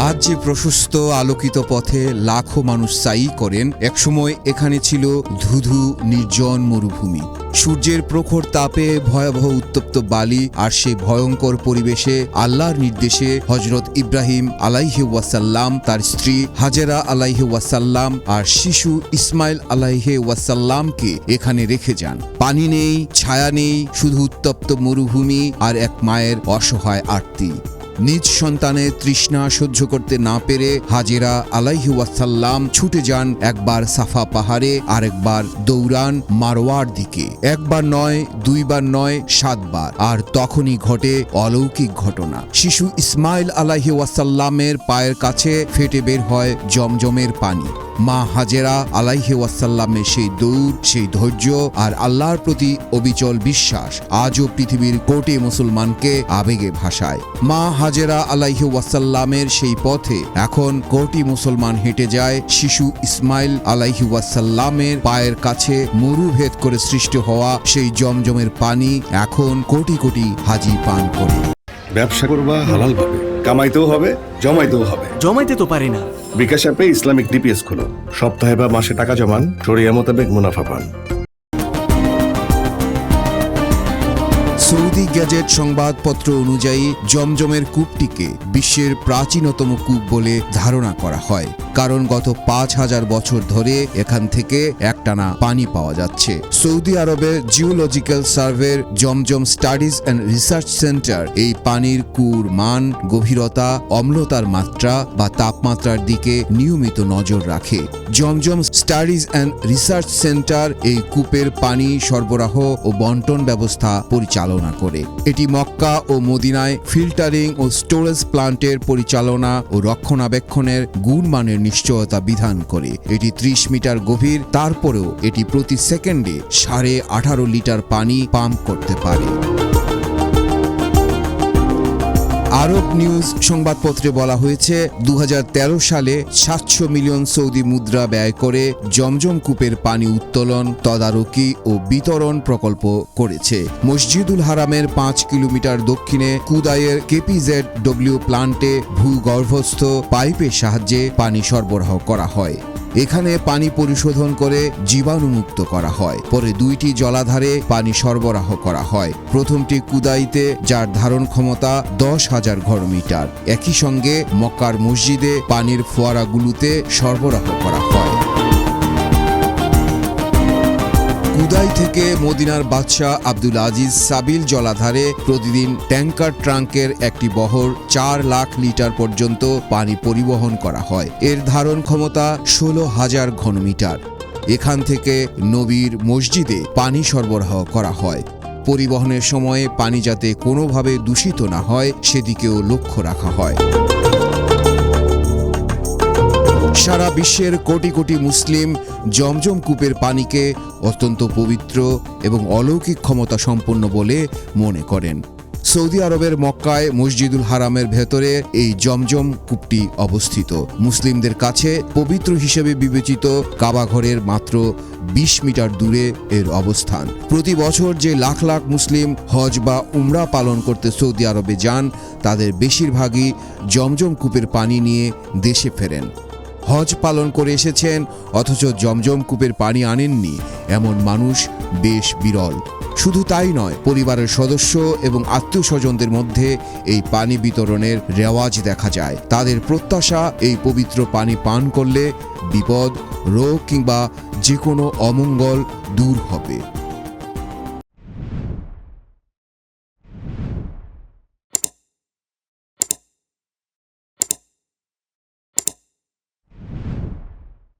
আজ যে প্রশস্ত আলোকিত পথে লাখো মানুষ সাই করেন, একসময় এখানে ছিল ধুধু নির্জন মরুভূমি। সূর্যের প্রখর তাপে ভয়াবহ উত্তপ্ত বালি, আর সেই ভয়ঙ্কর পরিবেশে আল্লাহর নির্দেশে হজরত ইব্রাহিম আলাইহি ওয়াসাল্লাম, তার স্ত্রী হাজেরা আলাইহি ওয়াসাল্লাম আর শিশু ইসমাইল আলাইহি ওয়াসাল্লামকে এখানে রেখে যান। পানি নেই, ছায়া নেই, শুধু উত্তপ্ত মরুভূমি আর এক মায়ের অসহায় আর্তি। নিজ সন্তানের তৃষ্ণা সহ্য করতে না পেরে হাজেরা আলাইহি ওয়াসাল্লাম ছুটে যান একবার সাফা পাহাড়ে, আরেকবার দৌড়ান মারওয়ার দিকে। একবার নয়, দুইবার নয়, 7 বার। আর তখনই ঘটে অলৌকিক ঘটনা। শিশু ইসমাইল আলাইহি ওয়াসাল্লামের পায়ের কাছে ফেটে বের হয় জমজমের পানি। মা হাজেরা আলাইহি ওয়াসাল্লামের সেই দৌড়, সেই ধৈর্য আর আল্লাহর প্রতি অবিচল বিশ্বাস আজও পৃথিবীর কোটি মুসলমানকে আবেগে ভাসায়। মা হাজেরা আলাইহি ওয়াসাল্লামের সেই পথে এখন কোটি মুসলমান হেঁটে যায়। শিশু ইসমাইল আলাইহি ওয়াসাল্লামের পায়ের কাছে মরুভেদ করে সৃষ্টি হওয়া সেই জমজমের পানি এখন কোটি কোটি হাজি পান করে। ব্যবসা করবা হালাল ভাবে, কামাইতেও হবে, জমাইতেও হবে। জমাইতে তো পারি না। বিকাশ অ্যাপে ইসলামিক ডিপিএস খোলো, সপ্তাহে বা মাসে টাকা জমান, শরিয়া মোতাবেক মুনাফা পান। সৌদি গ্যাজেট সংবাদপত্র অনুযায়ী জমজমের কূপটিকে বিশ্বের প্রাচীনতম কূপ বলে ধারণা করা হয়, কারণ গত 5000 বছর ধরে এখান থেকে একটানা পানি পাওয়া যাচ্ছে। সৌদি আরবের জিওলজিক্যাল সার্ভের Zamzam studies and research centre এই পানির কুর মান, গভীরতা, অম্লতার মাত্রা বা তাপমাত্রার দিকে নিয়মিত নজর রাখে। জমজম স্টাডিজ অ্যান্ড রিসার্চ সেন্টার এই কূপের পানি সরবরাহ ও বন্টন ব্যবস্থা পরিচালনা করে। এটি মক্কা ও মদিনায় ফিল্টারিং ও স্টোরেজ প্লান্টের পরিচালনা ও রক্ষণাবেক্ষণের গুণমানের নিশ্চয়তা বিধান করে। এটি 30 মিটার গভীর, তারপরেও এটি প্রতি সেকেন্ডে 18.5 লিটার পানি পাম্প করতে পারে। আরব নিউজ সংবাদপত্রে বলা হয়েছে 2013 সালে 700 মিলিয়ন সৌদি মুদ্রা ব্যয় করে জমজম কূপের পানি উত্তোলন, তদারকি ও বিতরণ প্রকল্প করেছে। মসজিদুল হারামের 5 কিলোমিটার দক্ষিণে কুদাইয়ের KPZW প্লান্টে ভূগর্ভস্থ পাইপের সাহায্যে পানি সরবরাহ করা হয়। এখানে পানি পরিশোধন করে জীবাণুমুক্ত করা হয়। পরে 2টি জলাধারে পানি সরবরাহ করা হয়। প্রথমটি কুদাইতে, যার ধারণ ক্ষমতা 10,000 ঘনমিটার। একই সঙ্গে মক্কার মসজিদে পানির ফোয়ারাগুলোতে সরবরাহ করা হয়। কুদাই থেকে মদিনার বাদশাহ আব্দুল আজিজ সাবিল জলাধারে প্রতিদিন ট্যাঙ্কার ট্রাঙ্কের একটি বহর 4 লাখ লিটার পর্যন্ত পানি পরিবহন করা হয়। এর ধারণ ক্ষমতা 16,000 ঘনমিটার। এখান থেকে নবীর মসজিদে পানি সরবরাহ করা হয়। পরিবহনের সময়ে পানি যাতে কোনোভাবে দূষিত না হয় সেদিকেও লক্ষ্য রাখা হয়। সারা বিশ্বের কোটি কোটি মুসলিম জমজম কূপের পানিকে অত্যন্ত পবিত্র এবং অলৌকিক ক্ষমতা সম্পন্ন বলে মনে করেন। সৌদি আরবের মক্কায় মসজিদুল হারামের ভেতরে এই জমজম কূপটি অবস্থিত। মুসলিমদের কাছে পবিত্র হিসেবে বিবেচিত কাবা ঘরের মাত্র 20 মিটার দূরে এর অবস্থান। প্রতি বছর যে লাখ লাখ মুসলিম হজ বা উমরা পালন করতে সৌদি আরবে যান, তাদের বেশিরভাগই জমজম কূপের পানি নিয়ে দেশে ফেরেন। হজ পালন করে এসেছেন অথচ জমজম কূপের পানি আনেননি, এমন মানুষ বেশ বিরল। শুধু তাই নয়, পরিবারের সদস্য এবং আত্মীয় স্বজনদের মধ্যে এই পানি বিতরণের রেওয়াজ দেখা যায়। তাদের প্রত্যাশা, এই পবিত্র পানি পান করলে বিপদ, রোগ কিংবা যে কোনো অমঙ্গল দূর হবে।